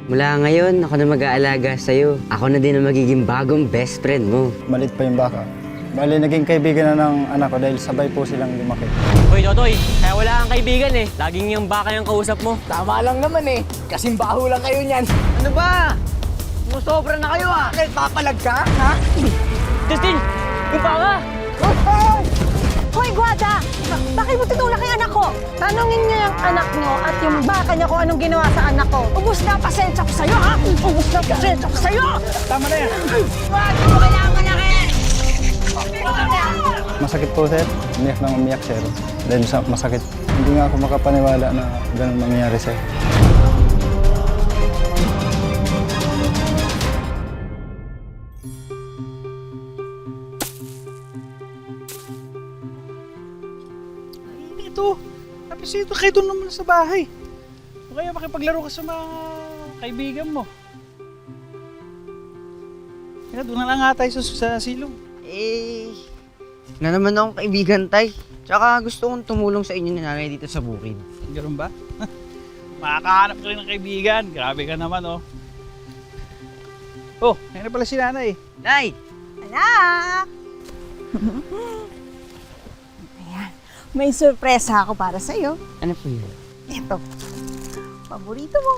Mula ngayon, ako na mag-aalaga sa'yo. Ako na din ang magiging bagong best friend mo. Malit pa yung baka. Bali, naging kaibigan na ng anak ko dahil sabay po silang lumaki. Hoy, Totoy, kaya wala kang kaibigan eh. Laging yung baka yung kausap mo. Tama lang naman eh. Kasing baho lang kayo niyan. Ano ba? Musobra na kayo ah! Bakit? Papalag ka? Ha? Justin! Yung baka! Hoy, Guada! Bakit mo tinulak yung anak ko? Tanungin niyo yung anak niyo at yung baka niya kung anong ginawa sa anak ko. Ubus na ang pasensya ko sa'yo, ha? Ubus na ang pasensya ko sa'yo! Tama na yan. Wag mo kailangan malaki! Masakit po, sir. Umiyak nang umiyak, sir. Dahil sa masakit. Hindi nga ako makapaniwala na ganun mangyayari, sir. Ito, tapos ito kayo doon naman sa bahay. O kaya makipaglaro ka sa mga kaibigan mo. Kaya doon na lang nga tayo sa silong. Na naman akong kaibigan, Tay. Tsaka gusto kong tumulong sa inyo ni nanay dito sa bukid. Ganun ba? Makakahanap ka rin ng kaibigan. Grabe ka naman, oh. Oh, ayun na pala si nanay. Nay! Anak! Ayan, may sorpresa ako para sa'yo. Ano po yun? Ito, paborito mo.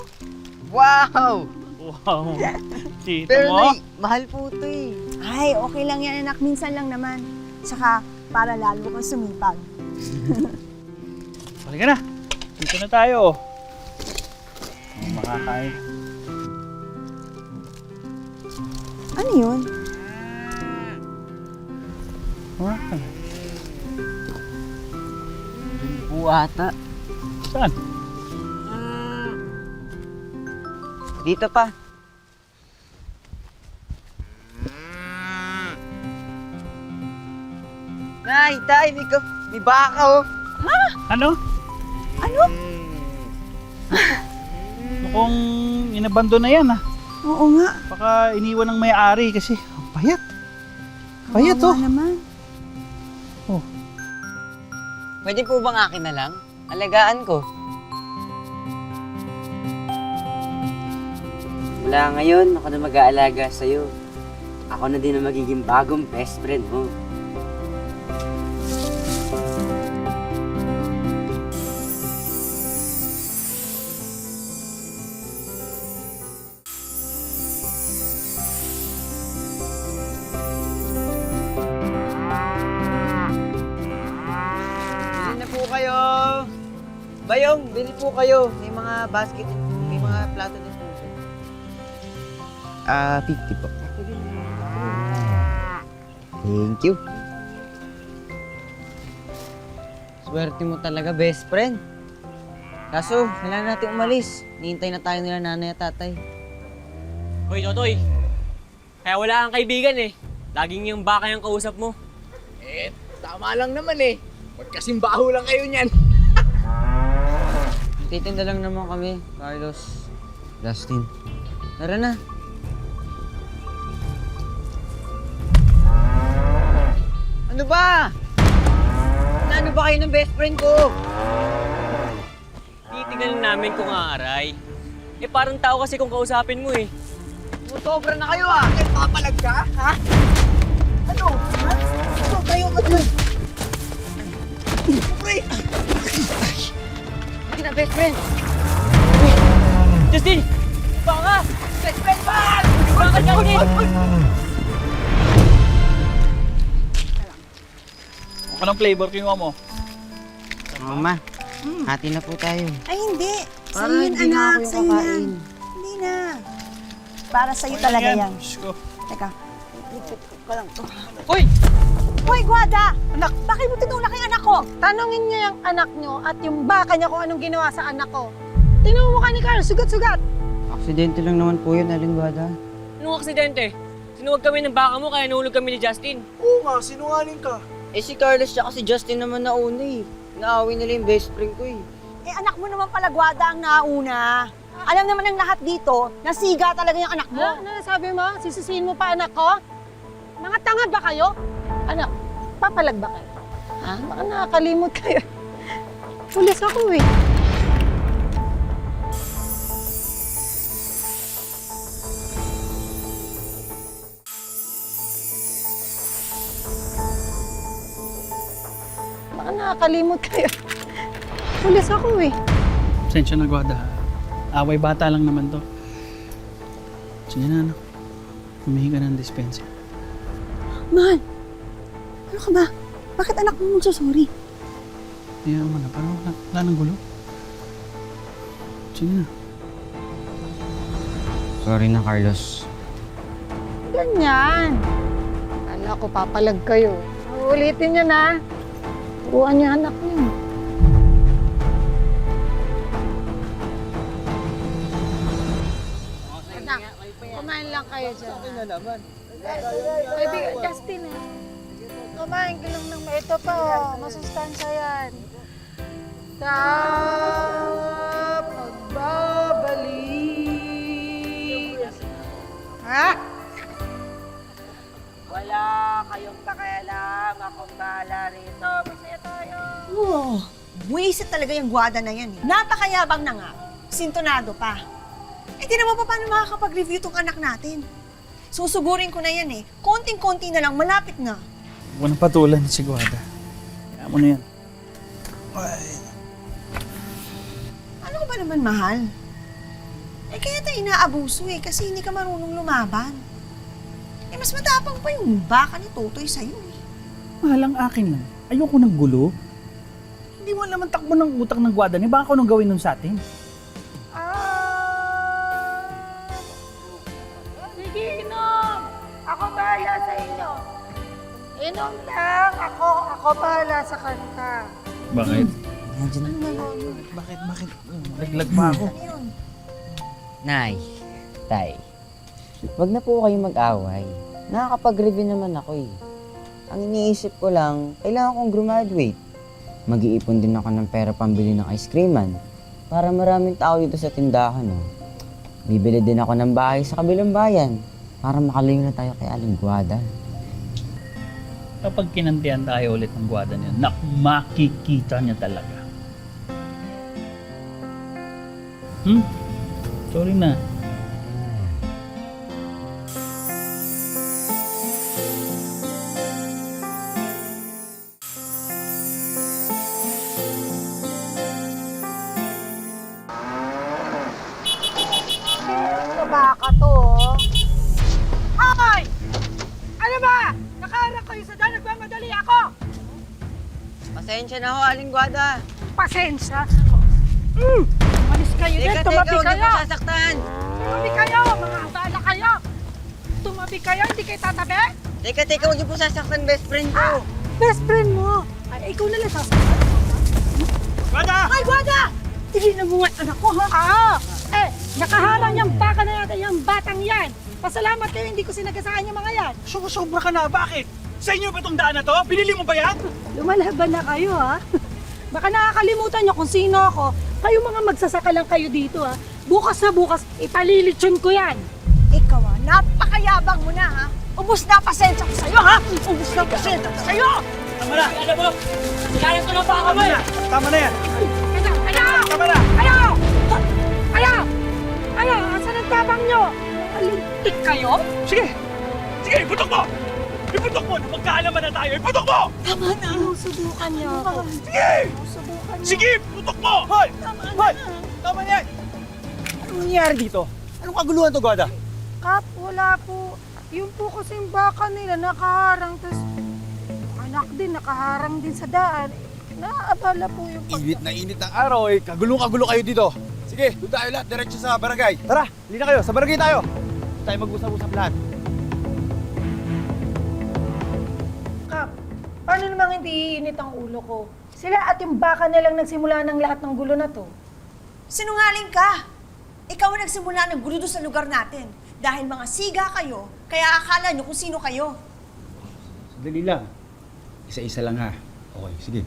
Wow! Wow. Tita Pero mo? Nay, mahal po ito eh. Ay, okay lang yan, anak. Minsan lang naman. Saka, para lalo kang sumipag. Halika na. Dito na tayo, oh. Oh, makakain. Ano yun? Wow. Po ata. Saan? Dito pa. Nay, Tay, may baka oh. Ano? Ano? Mukhang inabando na yan, ah. Oo nga. Baka iniwan ng may-ari kasi ang payat. Payat, oh. Kawawa naman. Pwede po bang akin na lang? Alagaan ko. Mula ngayon, ako na mag-aalaga sa'yo. Ako na din ang magiging bagong best friend mo. Bili na po kayo! Bayong, bili po kayo. May mga basket, may mga plato din po. 50 po. Thank you. Swerte mo talaga, best friend. Kaso, kailangan natin umalis. Nihintay na tayo nila nanay at tatay. Hoy, Totoy, kaya wala kang kaibigan eh. Laging yung baka yung kausap mo. Eh, tama lang naman eh. Kasing baho lang kayo niyan. Titinda lang naman kami, Carlos. Justin. Tara na. Ano ba? Ano ba kayo ng best friend ko? Titingnan namin kung aaray. Eh parang tao kasi kung kausapin mo eh. Sobra na kayo ah! Bakit? Papalag ka? Ha? Ano? Ha? Ano kayo? Ano? Pre! Hindi na best friend. Justin! Baka! Best friend ba? Baka, Justin! Anong flavor kinuha mo? Mama, hati na po tayo. Ay, hindi. Para Sa'yo yun, hindi na anak. ako yung Sa'yo kakain. yan. Hindi na. Para sa'yo talaga yan. Diyos ko. Teka. Hoy! Hoy, Guada! Anak! Bakit mo tinulak yung anak ko? Tanungin niyo yung anak niyo at yung baka niya kung anong ginawa sa anak ko. Tingnan mo mukha ni Carl, sugat-sugat! Aksidente lang naman po yun, Aling Guada. Anong aksidente? Sinuwag kami ng baka mo kaya nahulog kami ni Justin. Oo nga, sinungaling ka. Eh si Carlos tsaka si Justin naman nauna eh. Naaway nila yung best friend ko eh. Eh, anak mo naman pala, Guada, ang nauna. Alam naman ng lahat dito, nasiga talaga yung anak mo. Ano sabi mo? Sisisihin mo pa anak ko? Mga tanga ba kayo? Anak, papalag ba kayo? Ha? Baka nakakalimot kayo. Pulis ako eh. nakakalimot kayo. Pulis ako eh. Pasensya na, Guada. Away bata lang naman to. Sige na, anak. Humihingi ka ng dispensa. Mahal, ano ka ba? Bakit anak mo magsasorry? Kaya mo na, parang wala nang gulo. Sige na. Sorry na, Carlos. Ganyan. Kala ko papalag kayo. Ulitin niyo na. Turuan niyo anak niyo. Anak, kumain lang kayo dyan. Okay na naman. Kaibigan, Justin eh. Kumain ka lang ng ito pa. Masustansya yan. Sa pagbabalik. Ha? Wala kayong pakialam. Akong bahala rito. Masaya tayo. Oh, buwisit talaga yung gwada na yan eh. Napakayabang na nga. Sintonado pa. Eh, di naman pa paano makakapag-review tong anak natin? Susugurin ko na yan eh. Konting-konti na lang, malapit na. Huwag nang patulan si Guada. Kaya mo na yan. Ano ba naman, mahal? Eh, kaya tayo inaabuso eh, kasi hindi ka marunong lumaban. Eh, mas matapang pa yung baka ni Totoy sa'yo eh. Mahalang akin lang. Ayoko ng gulo. Hindi mo naman takbo ng utak ng Guada niya. Baka anong gawin nun sa atin? Sige, inom. Ako bahala sa inyo. Inom lang. Ako bahala sa kanta. Bakit? Nandiyan na. Bakit? Laglag pa ako. Ano yun? Nay, Tay, wag na po kayong mag-away. Nakakapag-review naman ako eh. Ang iniisip ko lang, kailangan kong graduate. Mag-iipon din ako ng pera pambili ng ice creaman para maraming tao dito sa tindahan. Oh. Bibili din ako ng bahay sa kabilang bayan para makalayo na tayo kay Aling Guada. Kapag kinantihan tayo ulit ng Guada niya, makikita niya talaga. Sorry na. Ito baka to, oh. Hoy! Ano ba? Nakaharap kayo sa daan. Nagmamadali ako. Pasensya na ho, Aling Guada. Pasensya. Umalis kayo din. Tumabi huwag niyo kayo. po sasaktan. Tumabi kayo. Mga abala kayo. Tumabi kayo. Hindi kayo tatabi. Teka, huwag niyo po sasaktan, best friend ko. Best friend mo. Ay, ikaw na lang sasaktan. Guada! Ay, Guada! Tigilan mo nga anak ko, ha? Nakaharang yung baka na natin yung batang yan. Pasalamat kayo, hindi ko sinagasaan yung mga yan. Sobra ka na. Bakit? Sa inyo ba itong daan na to? Binili mo ba yan? Lumalaban na kayo, ha? Baka nakakalimutan nyo kung sino ako. Kayo mga magsasaka lang kayo dito, ha? Bukas na bukas, ipalilitsyon ko yan. Ikaw ah, napakayabang mo na ha. Ubus na pasensya ko sa'yo ha. Ubus na pasensya ko sa'yo. Tama na! Alam mo, sigayan ko na pa ako mo eh. Tama na yan! Kayo! Tama na! Kayo! Kayo! Kayo! Asan ang tabang nyo? Alintik kayo? Sige! Sige, iputok mo! Iputok mo! Nung magkaalaman na tayo, iputok mo! Tama na. Subukan nyo ako. Sige! Subukan nyo. Sige! Iputok mo! Hoy! Hoy! Tama na yan! Anong nangyari dito? Anong kaguluhan to, Guada? Kap, wala po. Yung po kasing baka nila nakaharang, tapos anak din nakaharang din sa daan. Naabala po yung Init na init ng araw eh. Kagulong-kagulo kayo dito. Sige, doon tayo lahat. Diretso sa barangay. Tara! Halina kayo! Sa barangay tayo! Doon tayo mag-usap-usap lahat. Kap, paano namang hindi iinit ang ulo ko? Sila at yung baka nilang nagsimula ng lahat ng gulo na to. Sinungaling ka. Ikaw ang nagsimula ng gulo doon sa lugar natin. Dahil mga siga kayo, kaya akala nyo kung sino kayo. Dali lang. Isa-isa lang ha. Okay, sige.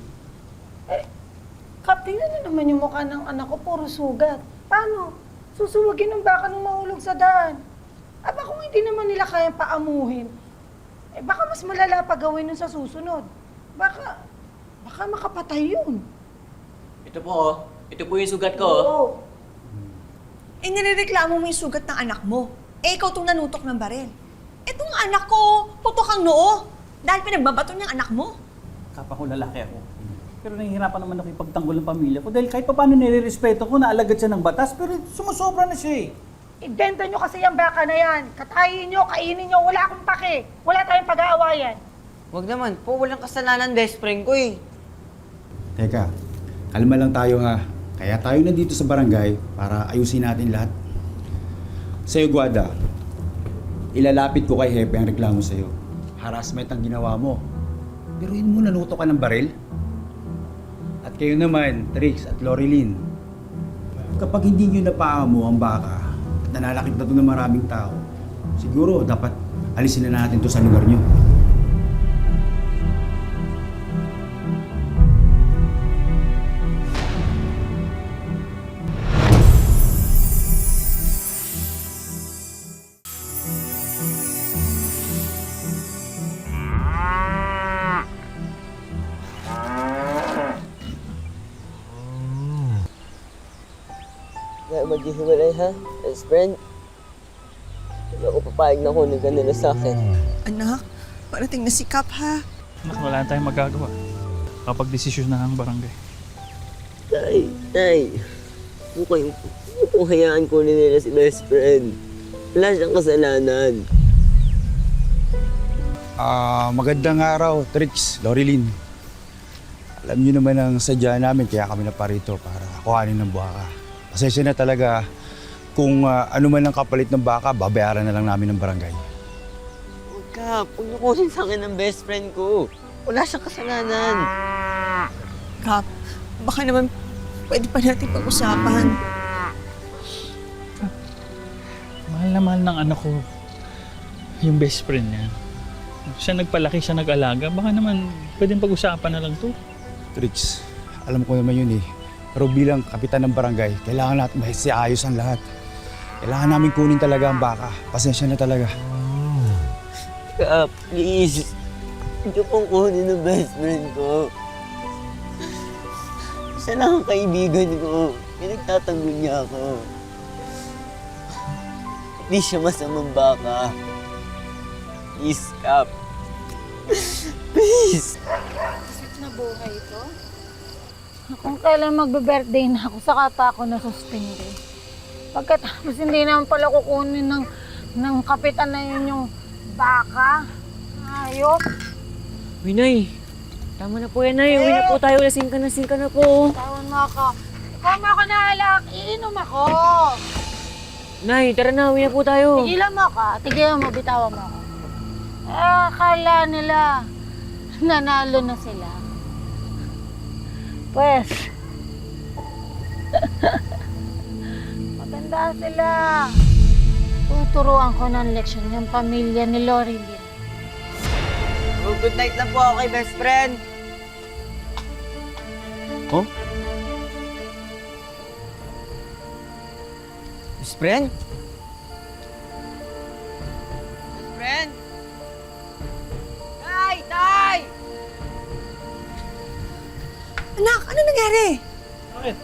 Kap, tingnan niyo naman yung mukha ng anak ko, puro sugat. Paano? Susuwagin ng baka nung mahulog sa daan. Aba kung hindi naman nila kayang paamuhin, baka mas malala pa gawin nun sa susunod. Baka makapatay yun. Ito po, oh. Ito po yung sugat ko, oh. Oo. Eh, nirereklamo mo yung sugat ng anak mo. Eh, ikaw itong nanutok ng baril. Itong anak ko, putok ang noo. Dahil pinagbabato niyang anak mo. Kapag ko lalaki ako. Pero nahihirapan naman ako ipagtanggol ng pamilya ko dahil kahit pa paano nire-respeto ko na alagad siya ng batas, pero sumusobra na siya eh. Ibenta nyo kasi yung baka na yan. Katayin nyo, kainin nyo, wala akong pake. Wala tayong pag-aawayan. Wag naman po, walang kasalanan best friend ko eh. Teka, kalma lang tayo ha. Kaya tayo nandito sa barangay para ayusin natin lahat. Sa'yo, Guada, ilalapit ko kay Hepe ang reklamo sa'yo. Harassment ang ginawa mo. Biruin mo, naluto ka ng baril. At kayo naman, Trix at Lorilyn, kapag hindi nyo napaamo ang baka at nanalakit na ito ng maraming tao, siguro dapat alisin na natin ito sa lugar nyo. Kaya maghihiwalay ha, best friend. Hindi ako papayag na kunin ka nila sa akin. Anak, parating na si Kap ha. Anak, wala na tayong magagawa kapag desisyon na ang barangay. Tay, huwag kong hayaan kunin nila si best friend. Wala siyang kasalanan. Magandang araw, Trix, Lorilyn. Alam niyo naman ang sadya namin kaya kami naparito para kuhanin ng baka. Pasensya na talaga kung ano man ang kapalit ng baka, babayaran na lang namin ng barangay. Huwag ka, huwag niyo kunin sa akin ng best friend ko. Wala siyang kasalanan. Kap, baka naman pwede pa natin pag-usapan. Mahal na mahal ng anak ko yung best friend niya. Siya nagpalaki, siya nag-alaga. Baka naman pwedeng pag-usapan na lang to. Trix, alam ko naman yun eh. Pero bilang kapitan ng barangay, kailangan natin maisiayos ang lahat. Kailangan namin kunin talaga ang baka. Pasensya na talaga. Kap, please. Huwag niyo pong kunin ng best friend ko. Siya lang ang kaibigan ko. Pinagtatanggol niya ako. Hindi siya masamang baka. Please, Kap. Please. Na buhay ito? Kung kailan magbe-birthday na ako, saka pa ako nasuspindi. Pagkatapos hindi naman pala kukunin ng kapitan na yun yung baka. Ayop. Uy, Nay. Tama na po yan, Nay. Uwi na po tayo. Lasing ka na po. Tawan mo ako. Ikaw mo ako naalak, iinom ako. Nay, tara na. Uwi na po tayo. Tigilan mo ako. Tigilan mo, bitawan mo ako. Akala nila, nanalo na sila. Pues, maganda sila. Tuturuan ko ng leksyon yung pamilya ni Lorilyn. Oh, good night lang po ako kay best friend. Oh? Best friend? Best friend? Tay! Anak, ano nangyari? Bakit?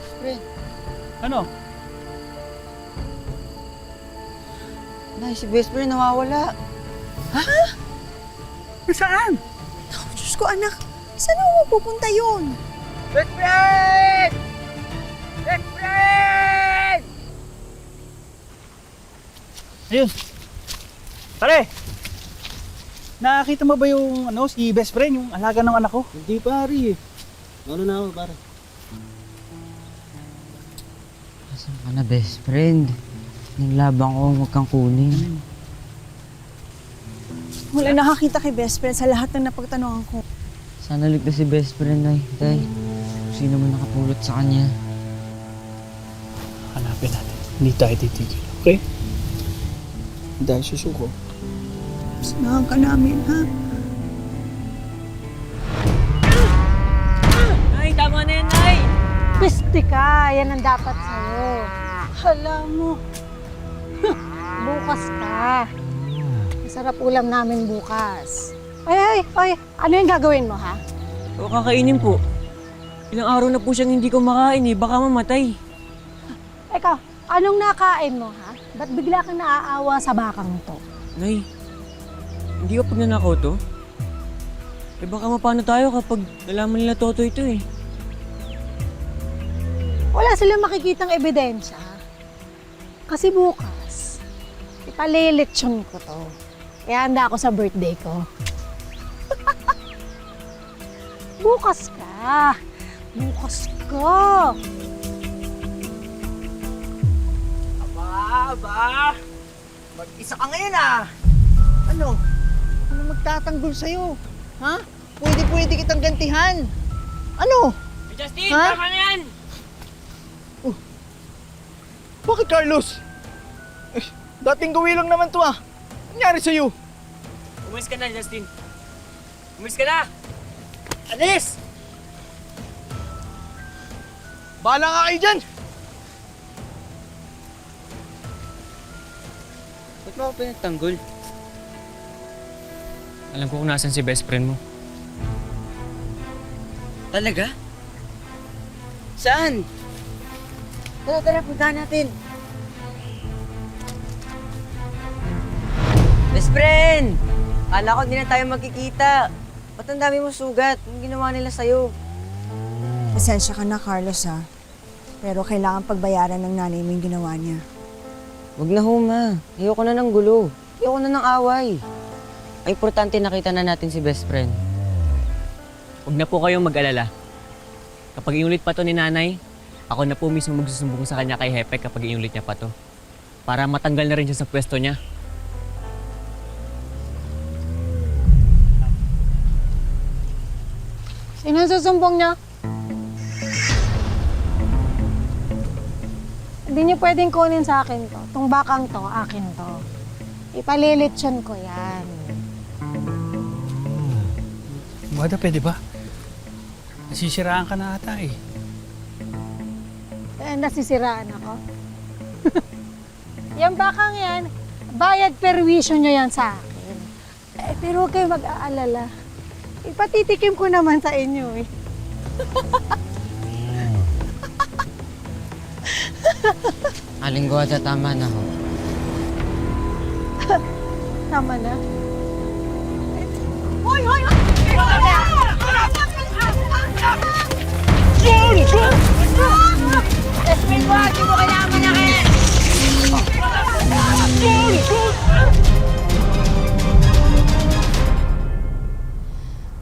Ano? Nay, si best friend nawawala. Saan? Oh, Diyos ko anak, saan mo pupunta yun? Best friend! Best friend! Ayun. Pare! Nakakita mo ba yung si best friend, yung alaga ng anak ko? Hindi pare eh. Ano na ako pare? Asan ka na best friend? Naglabang ko, huwag kang kunin. Wala nakakita kay best friend sa lahat ng napagtanungan ko. Sana ligtas si best friend, Nay. Tay, kung sino man nakapulot sa kanya. Hanapin natin. Hindi tayo titigil, okay? Dahil susuko. Samahan ka namin, ha? Nay, tama na yan, Nay. Piste ka, yan ang dapat sa'yo. Hala mo. Bukas ka. Masarap ulam namin bukas. Ay, ano yung gagawin mo, ha? O kakainin po. Ilang araw na po siyang hindi kumakain eh. Baka mamatay. Ikaw, anong nakain mo, ha? Ba't bigla kang naaawa sa bakang to? Nay, hindi ko pagnanakaw to. Eh baka mapano tayo kapag nalaman nila Toto ito eh. wala silang makikitang ebidensya. Kasi bukas, ipalilitsyon ko to. Kaya handa ako sa birthday ko. Bukas ka. Bukas ka. Aba! Mag-isa ka ngayon ah! Ano? Ano magtatanggol sa'yo? Ha? Pwede kitang gantihan. Ano? Hey, Justin, Ha? tama na yan! Bakit Carlos? Eh, dating gawi lang naman to ah. Nangyari sa'yo? Umalis ka na, Justin. Umalis ka na! Alis! Bahala nga kayo dyan! Ba't mo ako pinagtanggol? Alam ko kung nasan si best friend mo. Talaga? Saan? Tara, puntahan natin. Best friend! Kala ko hindi na tayo magkikita. Ba't ang dami mo sugat? Anong ginawa nila sa'yo? Pasensya ka na, Carlos, ha? Pero kailangan pagbayaran ng nanay mo yung ginawa niya. Huwag na huma. Ayoko na ng gulo. Ayoko na ng away. Ay, importante nakita na natin si best friend. Huwag na po kayong mag-alala. Kapag iulit pa to ni nanay, ako na po mismo magsusumbong sa kanya kay Hepe kapag iulit niya pa to. Para matanggal na rin siya sa pwesto niya. Sino susumbong niya? Hindi niyo pwedeng kunin sa akin to. Itong bakang to, akin to. Ipalilitsyon ko yan. Wada, pwede ba? Nasisiraan ka na ata eh. Nasisiraan ako. Yung bakang yan, bayad perwisyo niyo yan sa akin. Pero huwag kayo mag-aalala. Ipatitikim ko naman sa inyo eh. Aling Guada, tama na ho. Tama na. Hoy!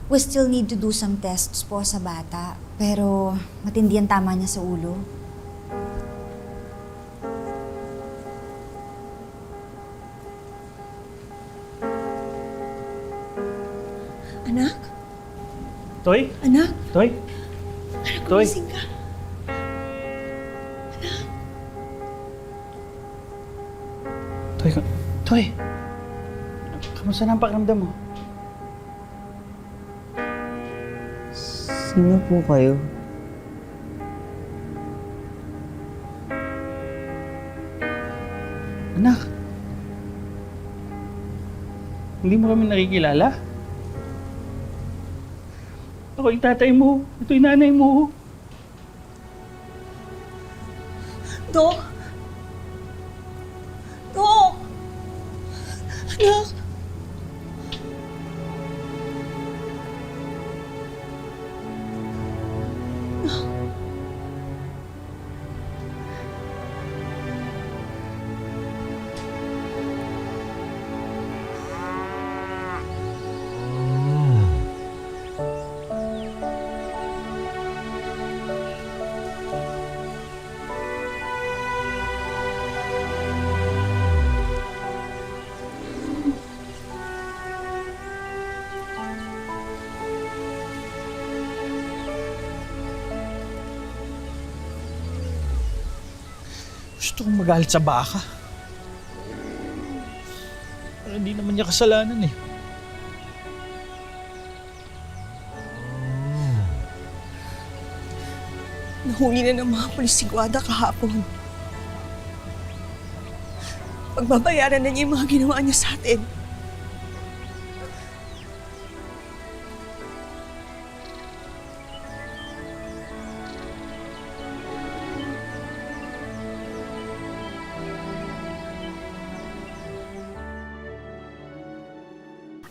We still need to do some tests po sa bata. Pero matindi ang tama niya sa ulo. Anak? Toy? Anak? Toy? Toy? Gumising ka. Toy? Toy? Kamusta na ang pakiramdam mo? Sino po kayo? Anak? Hindi mo kami nakikilala? Ako yung tatay mo. Ito yung nanay mo. Dok! Dok! Anak! Gusto kong magalit sa baka. Pero hindi naman niya kasalanan eh. Nahuli na ng mga pulis si Guada kahapon. Pagbabayaran na niya yung mga ginawa niya sa atin.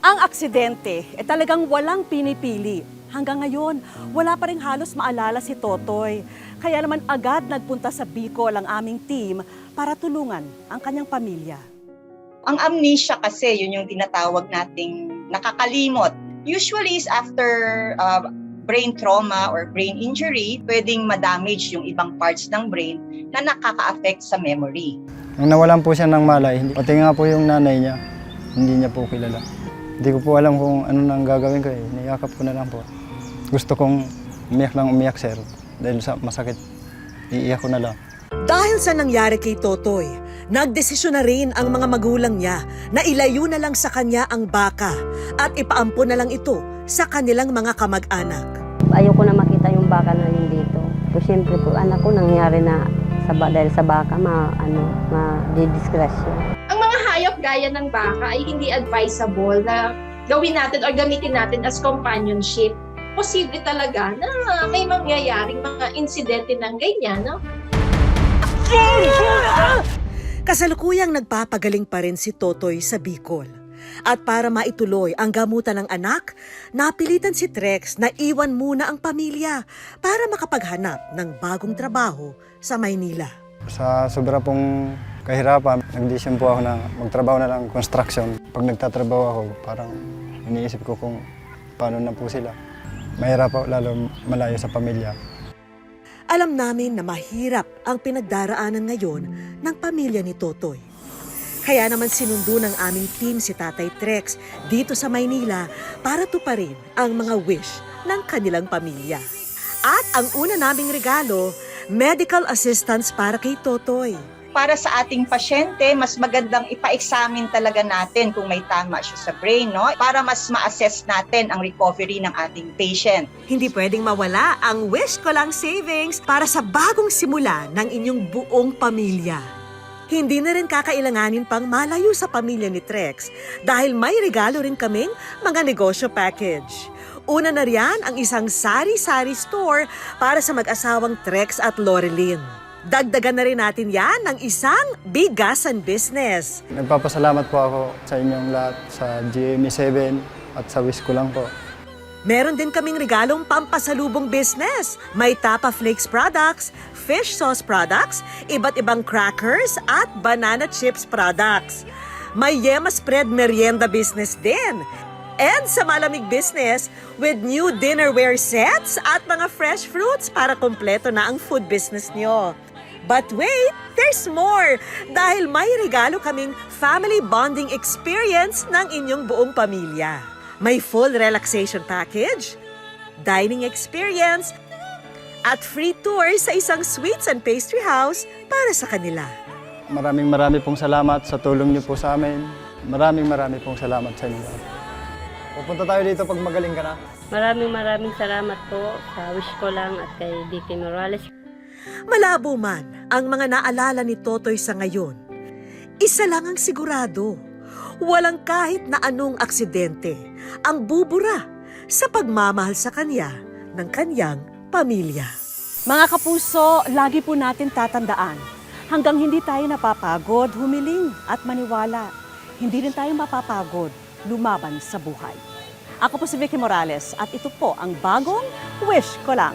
Ang aksidente talagang walang pinipili. Hanggang ngayon, wala pa rin halos maalala si Totoy. Kaya naman agad nagpunta sa Bicol ang aming team para tulungan ang kanyang pamilya. Ang amnesia kasi, yun yung tinatawag nating nakakalimot. Usually is after brain trauma or brain injury, pwedeng ma-damage yung ibang parts ng brain na nakaka-affect sa memory. Nung nawalan po siya ng malay, pati nga po yung nanay niya, hindi niya po kilala. Hindi ko po alam kung ano nang gagawin ko eh. Niyakap ko na lang po. Gusto kong umiyak, sir. Dahil sa masakit, iiyak ko na lang. Dahil sa nangyari kay Totoy, nagdesisyon na rin ang mga magulang niya na ilayo na lang sa kanya ang baka at ipaampon na lang ito sa kanilang mga kamag-anak. Ayoko na makita yung baka na yun dito. So, siyempre po, anak ko nangyari na dahil sa baka, ma-disgrasya. Ang mga hayop gaya ng baka ay hindi advisable na gawin natin or gamitin natin as companionship. Posible talaga na may mangyayaring mga insidente ng ganyan, no? Kasalukuyang nagpapagaling pa rin si Totoy sa Bicol. At para maituloy ang gamutan ng anak, napilitan si Trex na iwan muna ang pamilya para makapaghanap ng bagong trabaho sa Maynila. Sa sobra pong kahirapan, nag-decision po ako na magtrabaho na lang construction. Pag nagtatrabaho ako, parang iniisip ko kung paano na po sila. Mahirap po, lalo malayo sa pamilya. Alam namin na mahirap ang pinagdaraanan ngayon ng pamilya ni Totoy. Kaya naman sinundo ng aming team si Tatay Trex dito sa Maynila para tuparin ang mga wish ng kanilang pamilya. At ang una naming regalo, medical assistance para kay Totoy. Para sa ating pasyente, mas magandang ipa-examine talaga natin kung may tama siya sa brain, no? Para mas ma-assess natin ang recovery ng ating patient. Hindi pwedeng mawala ang Wish Ko Lang Savings para sa bagong simula ng inyong buong pamilya. Hindi na rin kakailanganin pang malayo sa pamilya ni Trex dahil may regalo rin kaming mga negosyo package. Una na riyan ang isang sari-sari store para sa mag-asawang Trex at Loreline. Dagdagan na rin natin yan ng isang bigasan business. Nagpapasalamat po ako sa inyong lahat, sa GME7 at sa Wish Ko Lang po. Meron din kaming regalong pampasalubong business. May Tapa Flakes products, fish sauce products, iba't ibang crackers at banana chips products. May Yema Spread merienda business din. And sa malamig business with new dinnerware sets at mga fresh fruits para kompleto na ang food business nyo. But wait, there's more! Dahil may regalo kaming family bonding experience ng inyong buong pamilya. May full relaxation package, dining experience, at free tour sa isang sweets and pastry house para sa kanila. Maraming pong salamat sa tulong niyo po sa amin. Maraming pong salamat sa inyo. Pupunta tayo dito pag magaling ka na. Maraming salamat po sa Wish Ko Lang at kay Dickie Morales. Malabo man ang mga naalala ni Totoy sa ngayon, isa lang ang sigurado, walang kahit na anong aksidente ang bubura sa pagmamahal sa kanya ng kanyang pamilya. Mga kapuso, lagi po natin tatandaan, hanggang hindi tayo napapagod, humiling at maniwala, hindi rin tayo mapapagod lumaban sa buhay. Ako po si Vicky Morales at ito po ang bagong Wish Ko Lang.